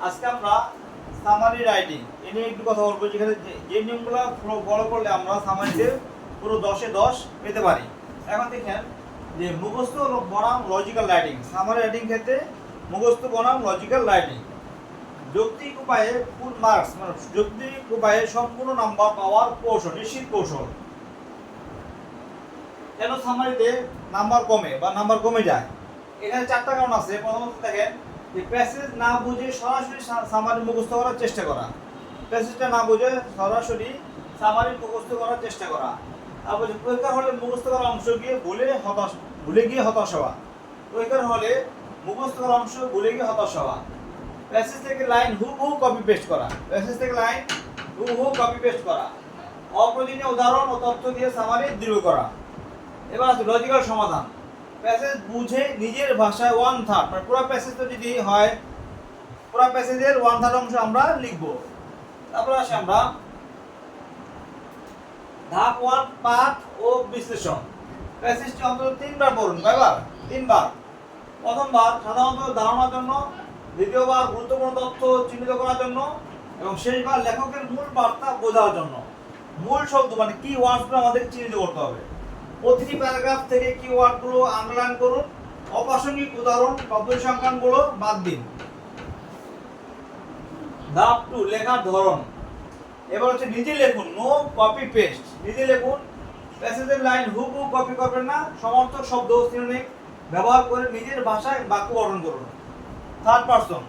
আজকে আমরা summary writing এ নিয়ে একটু কথা বলবো, যেখানে যে নিয়মগুলো ফলো করলে আমরা সামারিতে পুরো 10-এ 10 পেতে পারি। এখন দেখেন যে মুখস্থ বনাম লজিক্যাল রাইটিং। সামারি রাইটিং ক্ষেত্রে মুখস্থ বনাম লজিক্যাল রাইটিং। যৌক্তিক উপায়ে ফুল মার্কস মানে যৌক্তিক উপায়ে সম্পূর্ণ নাম্বার পাওয়ার কৌশল, নিশ্চিত কৌশল। কেন সামারিতে নাম্বার কমে বা নাম্বার কমে যায়? এখানে 4টা কারণ আছে। প্রথমত দেখেন যে প্যাসেজ না বুঝে সরাসরি সামারি মুখস্থ করার চেষ্টা করা, প্যাসেজটা না বুঝে সরাসরি সামারি মুখস্থ করার চেষ্টা করা। তারপর পরীক্ষার হলে মুখস্থ করা অংশ গিয়ে ভুলে গিয়ে হতাশ হওয়া। পরীক্ষার হলে মুখস্থ করা অংশ ভুলে গিয়ে হতাশ হওয়া। প্যাসেজ থেকে লাইন হুবহু কপি পেস্ট করা, প্যাসেজ থেকে লাইন হুবহু কপি পেস্ট করা। অপ্রয়োজনীয় উদাহরণ ও তথ্য দিয়ে সামারি দৃঢ় করা। এবার আছে লজিক্যাল সমাধান। প্যাসেজ বুঝে নিজের ভাষায় 1/3 মানে পুরো প্যাসেজটা যদি হয় পুরো প্যাসেজের 1/3 অংশ আমরা লিখব। তারপর আসি আমরা ধাপ 1 পাঠ ও বিশ্লেষণ। প্যাসেজটি অন্তত 3বার পড়ুন। কয়বার? 3বার। প্রথমবার সাধারণত ধারণার জন্য, দ্বিতীয়বার গুরুত্বপূর্ণ তথ্য চিহ্নিত করার জন্য এবং শেষবার লেখকের মূল বার্তা বোঝার জন্য। মূল শব্দ মানে কি ওয়ার্ডসগুলো আমাদের চিহ্নিত করতে হবে। প্রতিটি প্যারাগ্রাফ থেকে কিওয়ার্ডগুলো আন্ডারলাইন করুন। অপ্রাসঙ্গিক উদাহরণ বা পরিসংখ্যানগুলো বাদ দিন। ধাপ 2 লেখার ধরন। এবার হচ্ছে নিজে লিখুন, নো কপি পেস্ট। নিজে লিখুন, প্যাসেজের লাইন হুবহু কপি করবেন না। সমর্থক শব্দ সিনোনিম ব্যবহার করে নিজের ভাষায় বাক্য গঠন করুন। থার্ড পারসন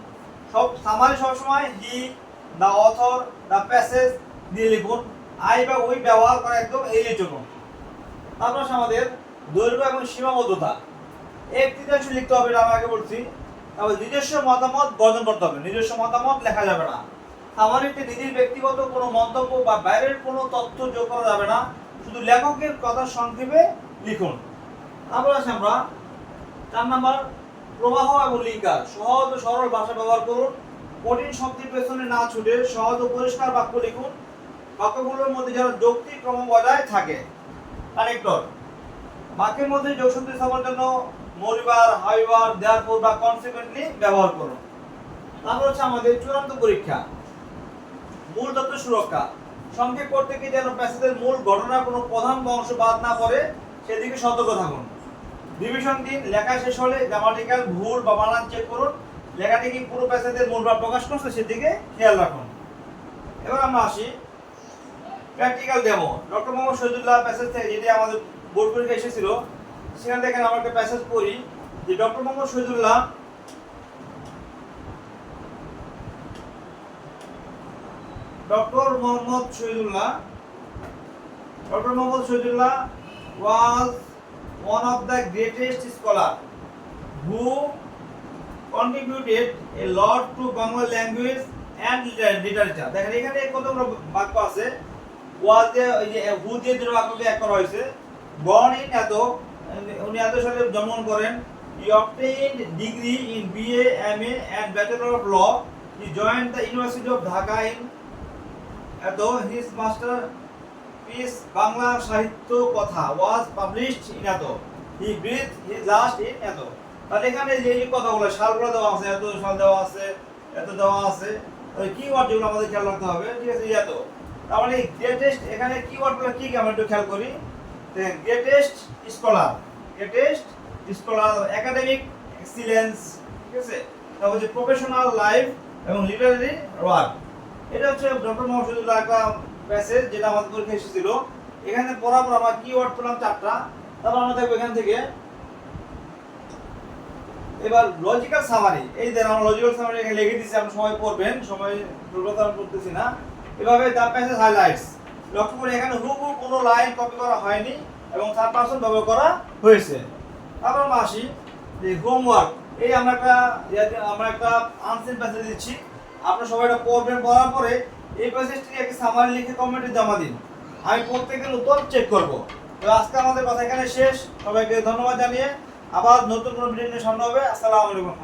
সামারি সবসময় হি, দ্য অথর, দ্য প্যাসেজ দিয়ে লিখুন। আই বা উই ব্যবহার করা একদম এড়িয়ে চলুন। তারপর আমাদের দৈর্ঘ্য এবং সীমাবদ্ধতা। 1/3 লিখতে হবে, আমি আগে বলছি। তারপর নিজস্ব মতামত বর্জন করতে হবে, নিজস্ব মতামত লেখা যাবে না। সামারিতে নিজের ব্যক্তিগত কোনো মন্তব্য বা বাইরের কোনো তথ্য যোগ করা যাবে না, শুধু লেখকের কথা সংক্ষেপে লিখুন। তারপর আসি আমরা 4 নাম্বার প্রবাহ এবং লিঙ্কার। সহজ ও সরল ভাষা ব্যবহার করুন। কঠিন শব্দের পেছনে না ছুটে সহজ ও পরিষ্কার বাক্য লিখুন। বাক্যগুলোর মধ্যে যেন যৌক্তিক ক্রম বজায় থাকে। কানেক্টর বাক্যের মধ্যে যোগসূত্র স্থাপনের জন্য মোরিবার, হাইবার, দেয়ারফর বা কনসিকুয়েন্টলি ব্যবহার করুন। তারপর হচ্ছে আমাদের চূড়ান্ত পরীক্ষা। মূল তথ্য সুরক্ষা। সংক্ষেপ করতে গিয়ে যেন প্যাসেজের মূল ঘটনার কোনো প্রধান অংশ বাদ না পড়ে সেদিকে সতর্ক থাকুন। রিভিশন দিন। লেখা শেষ হলে গ্রামাটিক্যাল ভুল বা বানান চেক করুন। লেখাটি কি পুরো প্যাসেজের মূল ভাব প্রকাশ করছে সেদিকে খেয়াল রাখুন। এবার আমরা আসি practical demo. Doctor Mohammad Shahidullah passage থেকে যেটি আমাদের বোর্ড পরীক্ষা এসেছিল, সেখানে দেখেন আমরা একটা প্যাসেজ পড়ি যে doctor Mohammad Shahidullah was one of the greatest scholar who contributed a lot to Bangla language and literature. দেখেন এখানে কতগুলো বাক্য আছে। was who দিয়ে দুটো বাক্যকে এক করা হয়েছে। born in এত, উনি এত সালে জন্মগ্রহণ করেন। he obtained degree in BA, MA and Bachelor of Law. he joined the University of Dhaka in এত। his masterpiece বাংলা সাহিত্য কথা was published in এত। he breathed his last in এত। তাহলে এখানে যে কথাগুলো সালগুলো দেওয়া আছে, এত সাল দেওয়া আছে, এত দেওয়া আছে, কিওয়ার্ড যেগুলো আমাদের খেয়াল রাখতে হবে, ঠিক আছে? এত তার মানে গ্রেটেস্ট, এখানে কিওয়ার্ডগুলো কি আমরা একটু খেয়াল করি। গ্রেটেস্ট স্কলার, একাডেমিক এক্সিলেন্স, ঠিক আছে? তারপর যে প্রফেশনাল লাইফ এবং লিটারারি ওয়ার্ক। এটা হচ্ছে ডক্টর মোহাম্মদ শহীদুল্লাহ একটা প্যাসেজ যেটা আমাদের পরীক্ষা এসেছিল। এখানে পড়ার পর আমরা কিওয়ার্ড পেলাম 4টা। তারপর আমরা দেখবো এখান থেকে এবার লজিক্যাল সামারি। এই যে আমরা লজিক্যাল সামারি এখানে লিখে দিয়েছি, আপনি সময় পড়বেন, সময় দুর্বলতা করতেছি না। এভাবে দ্য প্যাসেজ হাইলাইটস। লক্ষ্য করে এখানে হুবহু কোনো লাইন কপি করা হয়নি এবং 3% ব্যবহার করা হয়েছে। তারপর আমরা আসি যে হোমওয়ার্ক। এই আমরা একটা আনসিন প্যাসেজ দিচ্ছি, আপনারা সবাই এটা পড়বেন। পড়ার পরে এই প্যাসেজটি একটা সামারি লিখে কমেন্টে জমা দিন। আমি প্রত্যেকের উত্তর চেক করব। তো আজকে আমাদের কথা এখানে শেষ। সবাইকে ধন্যবাদ জানিয়ে আবার নতুন কোনো ভিডিও নিয়ে সামনে হবে। আসসালামু আলাইকুম।